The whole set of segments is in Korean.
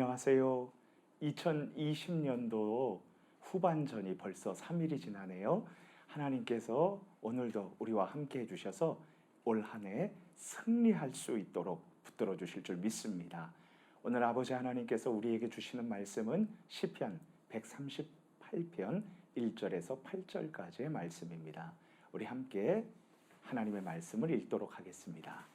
안녕하세요. 2020년도 후반전이 벌써 3일이 지나네요. 하나님께서 오늘도 우리와 함께 해주셔서 올 한 해 승리할 수 있도록 붙들어 주실 줄 믿습니다. 오늘 아버지 하나님께서 우리에게 주시는 말씀은 시편 138편 1절에서 8절까지의 말씀입니다. 우리 함께 하나님의 말씀을 읽도록 하겠습니다.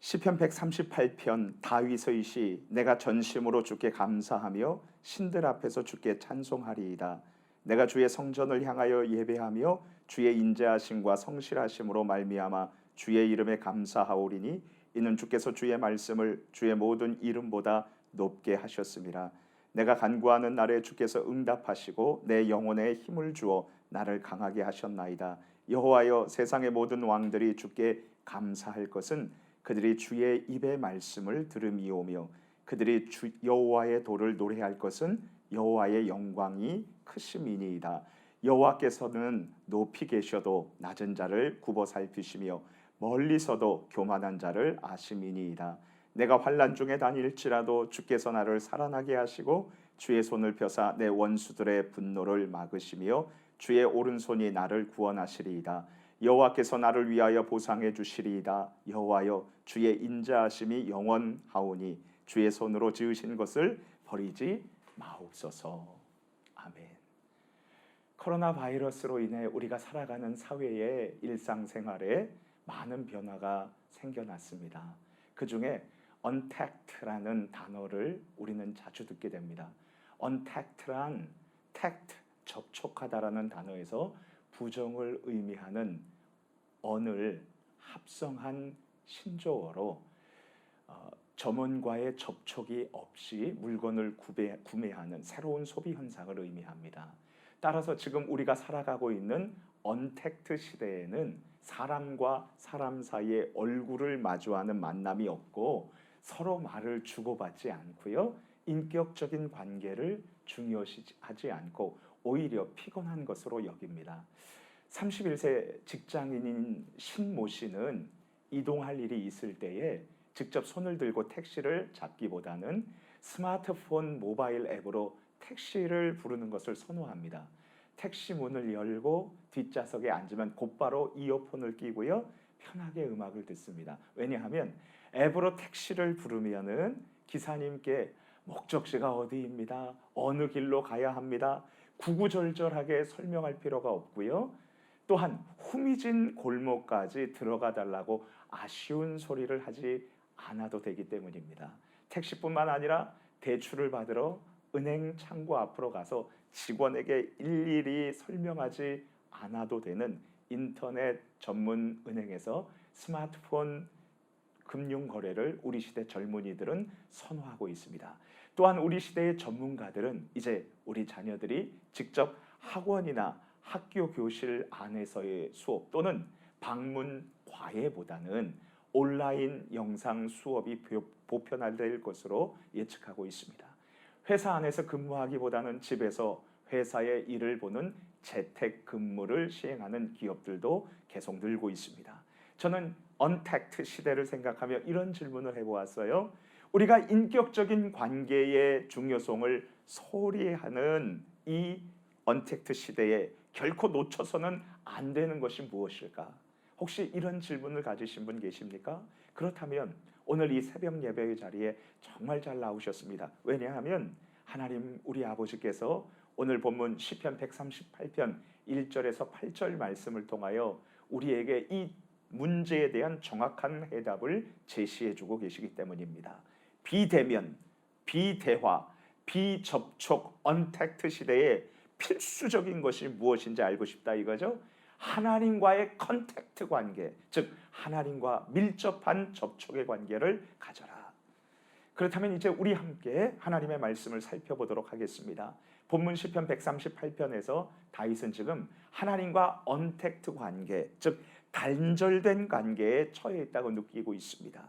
시편 138편 다윗의 시. 내가 전심으로 주께 감사하며 신들 앞에서 주께 찬송하리이다. 내가 주의 성전을 향하여 예배하며 주의 인자하심과 성실하심으로 말미암아 주의 이름에 감사하오리니 이는 주께서 주의 말씀을 주의 모든 이름보다 높게 하셨습니다. 내가 간구하는 날에 주께서 응답하시고 내 영혼에 힘을 주어 나를 강하게 하셨나이다. 여호와여, 세상의 모든 왕들이 주께 감사할 것은 그들이 주의 입의 말씀을 들음이오며 그들이 여호와의 도를 노래할 것은 여호와의 영광이 크심이니이다. 여호와께서는 높이 계셔도 낮은 자를 굽어 살피시며 멀리서도 교만한 자를 아심이니이다. 내가 환난 중에 다닐지라도 주께서 나를 살아나게 하시고 주의 손을 펴사 내 원수들의 분노를 막으시며 주의 오른손이 나를 구원하시리이다. 여호와께서 나를 위하여 보상해 주시리이다. 여호와여, 주의 인자하심이 영원하오니 주의 손으로 지으신 것을 버리지 마옵소서. 아멘. 코로나 바이러스로 인해 우리가 살아가는 사회의 일상생활에 많은 변화가 생겨났습니다. 그 중에 untact라는 단어를 우리는 자주 듣게 됩니다. untact란 tact, 접촉하다라는 단어에서 부정을 의미하는 언을 합성한 신조어로 점원과의 접촉이 없이 물건을 구매하는 새로운 소비 현상을 의미합니다. 따라서 지금 우리가 살아가고 있는 언택트 시대에는 사람과 사람 사이에 얼굴을 마주하는 만남이 없고 서로 말을 주고받지 않고요, 인격적인 관계를 중요시하지 않고 오히려 피곤한 것으로 여깁니다. 31세 직장인인 신모 씨는 이동할 일이 있을 때에 직접 손을 들고 택시를 잡기보다는 스마트폰 모바일 앱으로 택시를 부르는 것을 선호합니다. 택시 문을 열고 뒷좌석에 앉으면 곧바로 이어폰을 끼고요, 편하게 음악을 듣습니다. 왜냐하면 앱으로 택시를 부르면은 기사님께 목적지가 어디입니다, 어느 길로 가야 합니다, 구구절절하게 설명할 필요가 없고요, 또한 후미진 골목까지 들어가 달라고 아쉬운 소리를 하지 않아도 되기 때문입니다. 택시뿐만 아니라 대출을 받으러 은행 창구 앞으로 가서 직원에게 일일이 설명하지 않아도 되는 인터넷 전문 은행에서 스마트폰 금융 거래를 우리 시대 젊은이들은 선호하고 있습니다. 또한 우리 시대의 전문가들은 이제 우리 자녀들이 직접 학원이나 학교 교실 안에서의 수업 또는 방문 과외보다는 온라인 영상 수업이 보편화될 것으로 예측하고 있습니다. 회사 안에서 근무하기보다는 집에서 회사의 일을 보는 재택 근무를 시행하는 기업들도 계속 늘고 있습니다. 저는 언택트 시대를 생각하며 이런 질문을 해보았어요. 우리가 인격적인 관계의 중요성을 소홀히 하는 이 언택트 시대에 결코 놓쳐서는 안 되는 것이 무엇일까? 혹시 이런 질문을 가지신 분 계십니까? 그렇다면 오늘 이 새벽 예배의 자리에 정말 잘 나오셨습니다. 왜냐하면 하나님 우리 아버지께서 오늘 본문 시편 138편 1절에서 8절 말씀을 통하여 우리에게 이 문제에 대한 정확한 해답을 제시해주고 계시기 때문입니다. 비대면, 비대화, 비접촉, 언택트 시대에 필수적인 것이 무엇인지 알고 싶다 이거죠. 하나님과의 컨택트 관계, 즉 하나님과 밀접한 접촉의 관계를 가져라. 그렇다면 이제 우리 함께 하나님의 말씀을 살펴보도록 하겠습니다. 본문 시편 138편에서 다윗은 지금 하나님과 언택트 관계, 즉 단절된 관계에 처해 있다고 느끼고 있습니다.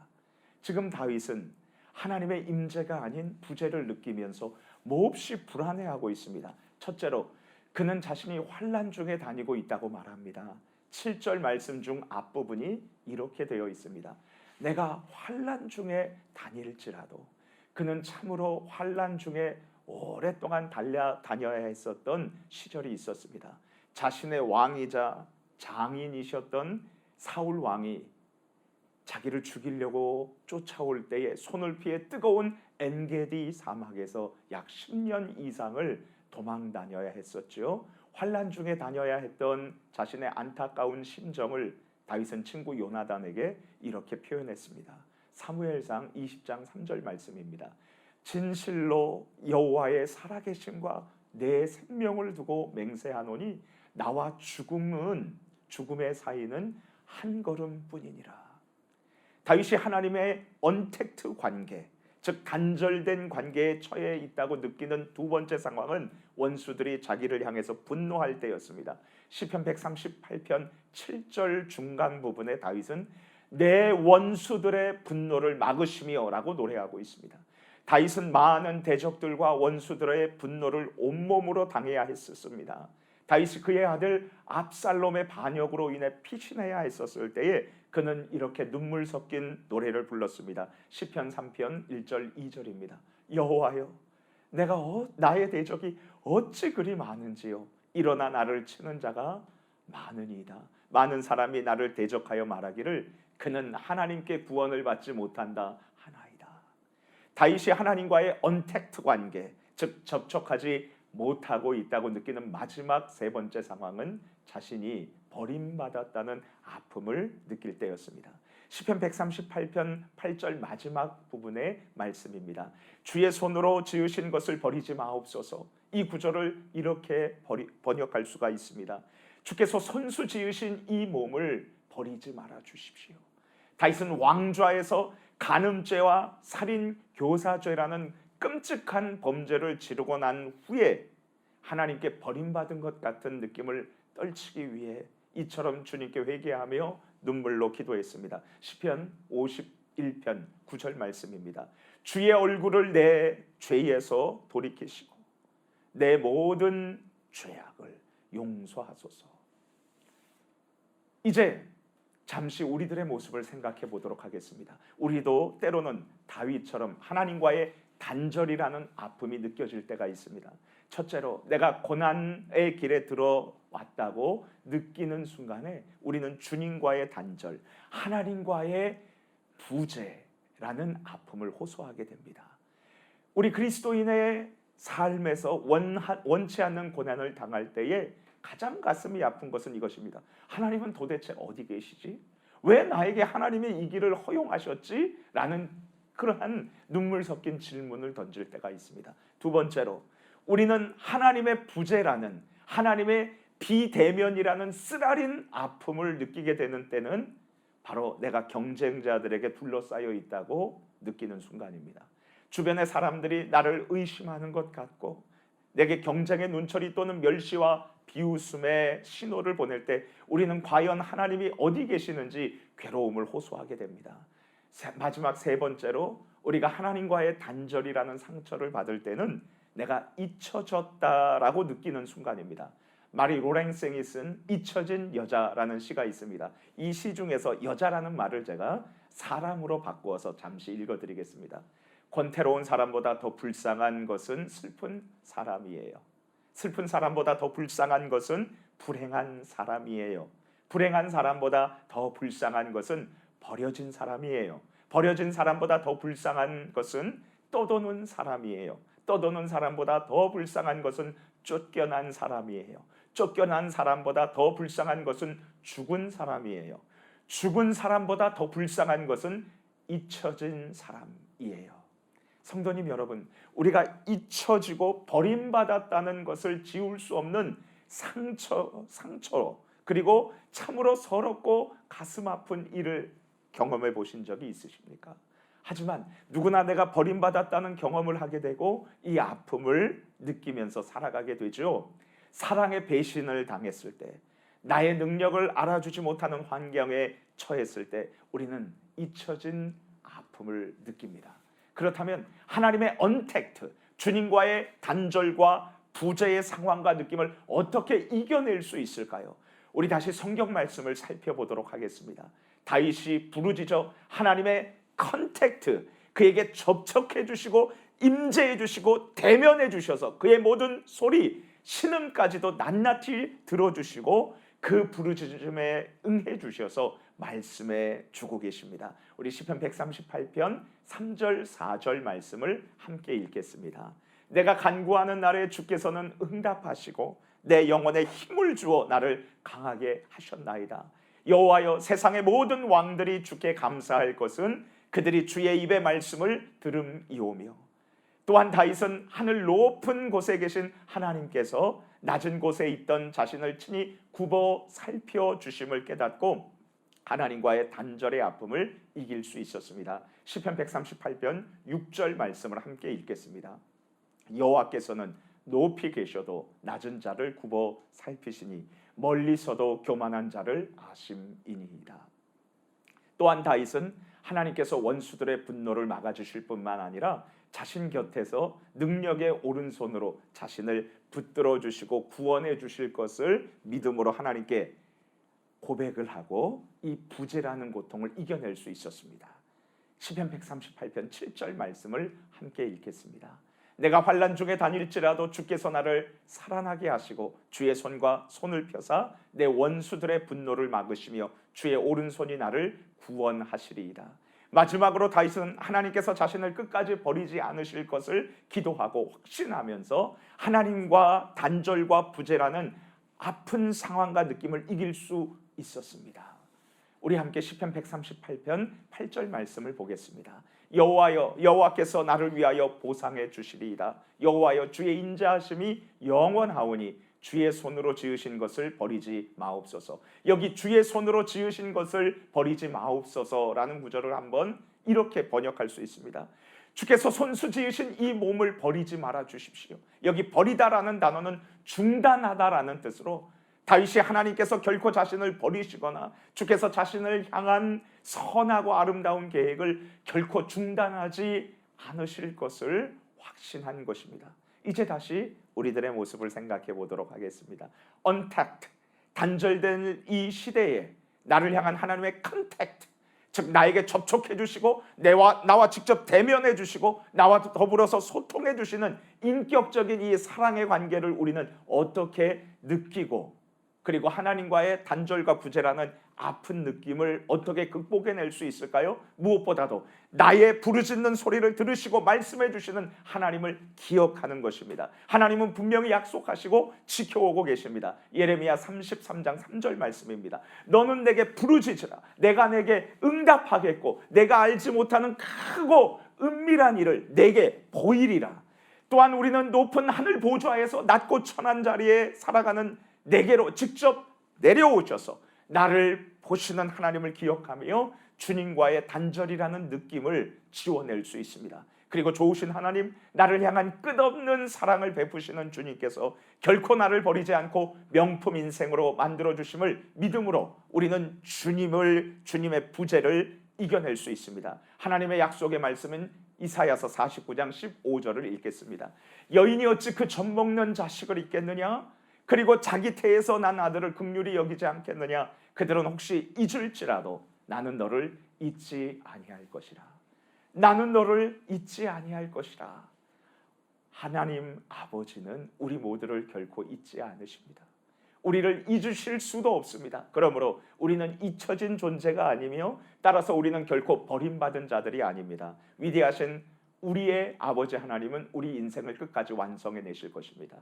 지금 다윗은 하나님의 임재가 아닌 부재를 느끼면서 몹시 불안해하고 있습니다. 첫째로 그는 자신이 환난 중에 다니고 있다고 말합니다. 7절 말씀 중 앞부분이 이렇게 되어 있습니다. 내가 환난 중에 다닐지라도 그는 참으로 환난 중에 오랫동안 다녀야 했었던 시절이 있었습니다. 자신의 왕이자 장인이셨던 사울 왕이 자기를 죽이려고 쫓아올 때에 손을 피해 뜨거운 엔게디 사막에서 약 10년 이상을 도망 다녀야 했었죠. 환난 중에 다녀야 했던 자신의 안타까운 심정을 다윗은 친구 요나단에게 이렇게 표현했습니다. 사무엘상 20장 3절 말씀입니다. 진실로 여호와의 살아계심과 내 생명을 두고 맹세하노니 나와 죽음의 사이는 한 걸음뿐이니라. 다윗이 하나님의 언택트 관계, 즉 단절된 관계에 처해 있다고 느끼는 두 번째 상황은 원수들이 자기를 향해서 분노할 때였습니다. 시편 138편 7절 중간 부분에 다윗은 내 원수들의 분노를 막으시며 라고 노래하고 있습니다. 다윗은 많은 대적들과 원수들의 분노를 온몸으로 당해야 했었습니다. 다윗이 그의 아들 압살롬의 반역으로 인해 피신해야 했었을 때에 그는 이렇게 눈물 섞인 노래를 불렀습니다. 시편 3편 1절 2절입니다. 여호와여, 내가 나의 대적이 어찌 그리 많은지요. 일어나 나를 치는 자가 많으니이다. 많은 사람이 나를 대적하여 말하기를 그는 하나님께 구원을 받지 못한다 하나이다. 다윗이 하나님과의 언택트 관계, 즉 접촉하지 못하고 있다고 느끼는 마지막 세 번째 상황은 자신이 버림받았다는 아픔을 느낄 때였습니다. 시편 138편 8절 마지막 부분의 말씀입니다. 주의 손으로 지으신 것을 버리지 마옵소서. 이 구절을 이렇게 번역할 수가 있습니다. 주께서 손수 지으신 이 몸을 버리지 말아 주십시오. 다윗은 왕좌에서 간음죄와 살인 교사죄라는 끔찍한 범죄를 지르고 난 후에 하나님께 버림받은 것 같은 느낌을 떨치기 위해 이처럼 주님께 회개하며 눈물로 기도했습니다. 시편 51편 9절 말씀입니다. 주의 얼굴을 내 죄에서 돌이키시고 내 모든 죄악을 용서하소서. 이제 잠시 우리들의 모습을 생각해 보도록 하겠습니다. 우리도 때로는 다윗처럼 하나님과의 단절이라는 아픔이 느껴질 때가 있습니다. 첫째로 내가 고난의 길에 들어왔다고 느끼는 순간에 우리는 주님과의 단절, 하나님과의 부재라는 아픔을 호소하게 됩니다. 우리 그리스도인의 삶에서 원치 않는 고난을 당할 때에 가장 가슴이 아픈 것은 이것입니다. 하나님은 도대체 어디 계시지? 왜 나에게 하나님의 이 길을 허용하셨지? 라는 그러한 눈물 섞인 질문을 던질 때가 있습니다. 두 번째로 우리는 하나님의 부재라는, 하나님의 비대면이라는 쓰라린 아픔을 느끼게 되는 때는 바로 내가 경쟁자들에게 둘러싸여 있다고 느끼는 순간입니다. 주변의 사람들이 나를 의심하는 것 같고 내게 경쟁의 눈초리 또는 멸시와 비웃음의 신호를 보낼 때 우리는 과연 하나님이 어디 계시는지 괴로움을 호소하게 됩니다. 마지막 세 번째로 우리가 하나님과의 단절이라는 상처를 받을 때는 내가 잊혀졌다라고 느끼는 순간입니다. 마리 로랭생이 쓴 잊혀진 여자라는 시가 있습니다. 이 시 중에서 여자라는 말을 제가 사람으로 바꾸어서 잠시 읽어드리겠습니다. 권태로운 사람보다 더 불쌍한 것은 슬픈 사람이에요. 슬픈 사람보다 더 불쌍한 것은 불행한 사람이에요. 불행한 사람보다 더 불쌍한 것은 버려진 사람이에요. 버려진 사람보다 더 불쌍한 것은 떠도는 사람이에요. 떠도는 사람보다 더 불쌍한 것은 쫓겨난 사람이에요. 쫓겨난 사람보다 더 불쌍한 것은 죽은 사람이에요. 죽은 사람보다 더 불쌍한 것은 잊혀진 사람이에요. 성도님 여러분, 우리가 잊혀지고 버림받았다는 것을 지울 수 없는 상처 그리고 참으로 서럽고 가슴 아픈 일을 경험해 보신 적이 있으십니까? 하지만 누구나 내가 버림받았다는 경험을 하게 되고 이 아픔을 느끼면서 살아가게 되죠. 사랑의 배신을 당했을 때, 나의 능력을 알아주지 못하는 환경에 처했을 때 우리는 잊혀진 아픔을 느낍니다. 그렇다면 하나님의 언택트, 주님과의 단절과 부재의 상황과 느낌을 어떻게 이겨낼 수 있을까요? 우리 다시 성경 말씀을 살펴보도록 하겠습니다. 다윗이 부르짖어 하나님의 컨택트, 그에게 접촉해 주시고 임재해 주시고 대면해 주셔서 그의 모든 소리 신음까지도 낱낱이 들어주시고 그 부르짖음에 응해 주셔서 말씀해 주고 계십니다. 우리 시편 138편 3절 4절 말씀을 함께 읽겠습니다. 내가 간구하는 날에 주께서는 응답하시고 내 영혼에 힘을 주어 나를 강하게 하셨나이다. 여호와여, 세상의 모든 왕들이 주께 감사할 것은 그들이 주의 입의 말씀을 들음이오며, 또한 다윗은 하늘 높은 곳에 계신 하나님께서 낮은 곳에 있던 자신을 친히 굽어 살펴주심을 깨닫고 하나님과의 단절의 아픔을 이길 수 있었습니다. 시편 138편 6절 말씀을 함께 읽겠습니다. 여호와께서는 높이 계셔도 낮은 자를 굽어 살피시니 멀리서도 교만한 자를 아심이니이다. 또한 다윗은 하나님께서 원수들의 분노를 막아주실 뿐만 아니라 자신 곁에서 능력의 오른손으로 자신을 붙들어 주시고 구원해 주실 것을 믿음으로 하나님께 고백을 하고 이 부재라는 고통을 이겨낼 수 있었습니다. 시편 138편 7절 말씀을 함께 읽겠습니다. 내가 환난 중에 다닐지라도 주께서 나를 살아나게 하시고 주의 손과 손을 펴사 내 원수들의 분노를 막으시며 주의 오른손이 나를 구원하시리이다. 마지막으로 다윗은 하나님께서 자신을 끝까지 버리지 않으실 것을 기도하고 확신하면서 하나님과 단절과 부재라는 아픈 상황과 느낌을 이길 수 있었습니다. 우리 함께 시편 138편 8절 말씀을 보겠습니다. 여호와여, 여호와께서 나를 위하여 보상해 주시리이다. 여호와여, 주의 인자하심이 영원하오니 주의 손으로 지으신 것을 버리지 마옵소서. 여기 주의 손으로 지으신 것을 버리지 마옵소서라는 구절을 한번 이렇게 번역할 수 있습니다. 주께서 손수 지으신 이 몸을 버리지 말아 주십시오. 여기 버리다라는 단어는 중단하다라는 뜻으로 다윗이 하나님께서 결코 자신을 버리시거나 주께서 자신을 향한 선하고 아름다운 계획을 결코 중단하지 않으실 것을 확신한 것입니다. 이제 다시 우리들의 모습을 생각해 보도록 하겠습니다. Untapped, 단절된 이 시대에 나를 향한 하나님의 컨택트, 즉 나에게 접촉해 주시고 나와 직접 대면해 주시고 나와 더불어서 소통해 주시는 인격적인 이 사랑의 관계를 우리는 어떻게 느끼고, 그리고 하나님과의 단절과 부재라는 아픈 느낌을 어떻게 극복해낼 수 있을까요? 무엇보다도 나의 부르짖는 소리를 들으시고 말씀해 주시는 하나님을 기억하는 것입니다. 하나님은 분명히 약속하시고 지켜오고 계십니다. 예레미야 33장 3절 말씀입니다. 너는 내게 부르짖으라. 내가 내게 응답하겠고 내가 알지 못하는 크고 은밀한 일을 내게 보이리라. 또한 우리는 높은 하늘 보좌에서 낮고 천한 자리에 살아가는 내게로 직접 내려오셔서 나를 보시는 하나님을 기억하며 주님과의 단절이라는 느낌을 지워낼 수 있습니다. 그리고 좋으신 하나님, 나를 향한 끝없는 사랑을 베푸시는 주님께서 결코 나를 버리지 않고 명품 인생으로 만들어주심을 믿음으로 우리는 주님의 부재를 이겨낼 수 있습니다. 하나님의 약속의 말씀은 이사야서 49장 15절을 읽겠습니다. 여인이 어찌 그 젖 먹는 자식을 잊겠느냐? 그리고 자기 태에서 난 아들을 긍휼히 여기지 않겠느냐? 그들은 혹시 잊을지라도 나는 너를 잊지 아니할 것이라. 나는 너를 잊지 아니할 것이라. 하나님 아버지는 우리 모두를 결코 잊지 않으십니다. 우리를 잊으실 수도 없습니다. 그러므로 우리는 잊혀진 존재가 아니며 따라서 우리는 결코 버림받은 자들이 아닙니다. 위대하신 우리의 아버지 하나님은 우리 인생을 끝까지 완성해 내실 것입니다.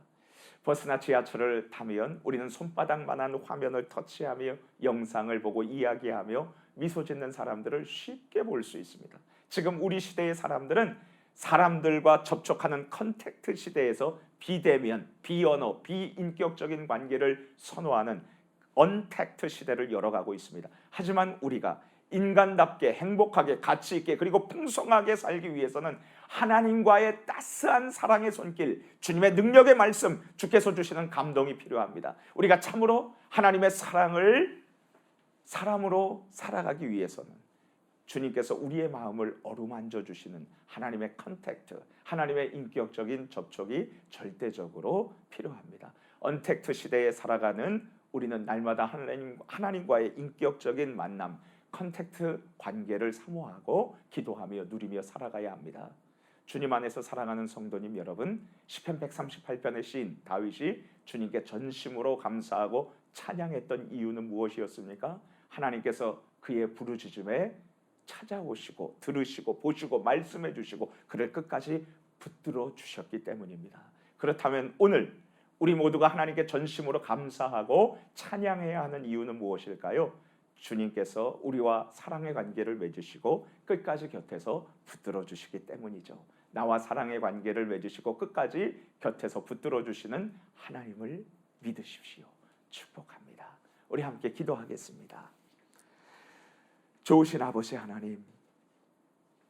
버스나 지하철을 타면 우리는 손바닥만한 화면을 터치하며 영상을 보고 이야기하며 미소 짓는 사람들을 쉽게 볼 수 있습니다. 지금 우리 시대의 사람들은 사람들과 접촉하는 컨택트 시대에서 비대면, 비언어, 비인격적인 관계를 선호하는 언택트 시대를 열어가고 있습니다. 하지만 우리가 인간답게 행복하게 가치 있게 그리고 풍성하게 살기 위해서는 하나님과의 따스한 사랑의 손길, 주님의 능력의 말씀, 주께서 주시는 감동이 필요합니다. 우리가 참으로 하나님의 사랑을 사람으로 살아가기 위해서는 주님께서 우리의 마음을 어루만져 주시는 하나님의 컨택트, 하나님의 인격적인 접촉이 절대적으로 필요합니다. 언택트 시대에 살아가는 우리는 날마다 하나님과의 인격적인 만남, 컨택트 관계를 사모하고 기도하며 누리며 살아가야 합니다. 주님 안에서 사랑하는 성도님 여러분, 시편 138편의 시인 다윗이 주님께 전심으로 감사하고 찬양했던 이유는 무엇이었습니까? 하나님께서 그의 부르짖음에 찾아오시고 들으시고 보시고 말씀해 주시고 그를 끝까지 붙들어 주셨기 때문입니다. 그렇다면 오늘 우리 모두가 하나님께 전심으로 감사하고 찬양해야 하는 이유는 무엇일까요? 주님께서 우리와 사랑의 관계를 맺으시고 끝까지 곁에서 붙들어 주시기 때문이죠. 나와 사랑의 관계를 맺으시고 끝까지 곁에서 붙들어 주시는 하나님을 믿으십시오. 축복합니다. 우리 함께 기도하겠습니다. 좋으신 아버지 하나님,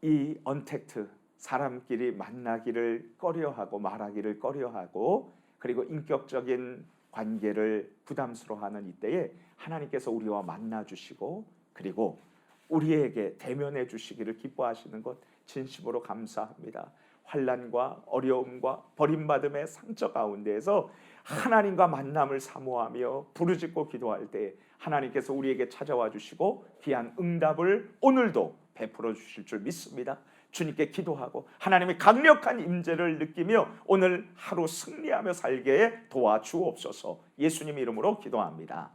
이 언택트 사람끼리 만나기를 꺼려하고 말하기를 꺼려하고 그리고 인격적인 관계를 부담스러워하는 이때에 하나님께서 우리와 만나 주시고 그리고 우리에게 대면해 주시기를 기뻐하시는 것 진심으로 감사합니다. 환난과 어려움과 버림받음의 상처 가운데에서 하나님과 만남을 사모하며 부르짖고 기도할 때 하나님께서 우리에게 찾아와 주시고 귀한 응답을 오늘도 베풀어 주실 줄 믿습니다. 주님께 기도하고 하나님의 강력한 임재를 느끼며 오늘 하루 승리하며 살게 도와주옵소서. 예수님 이름으로 기도합니다.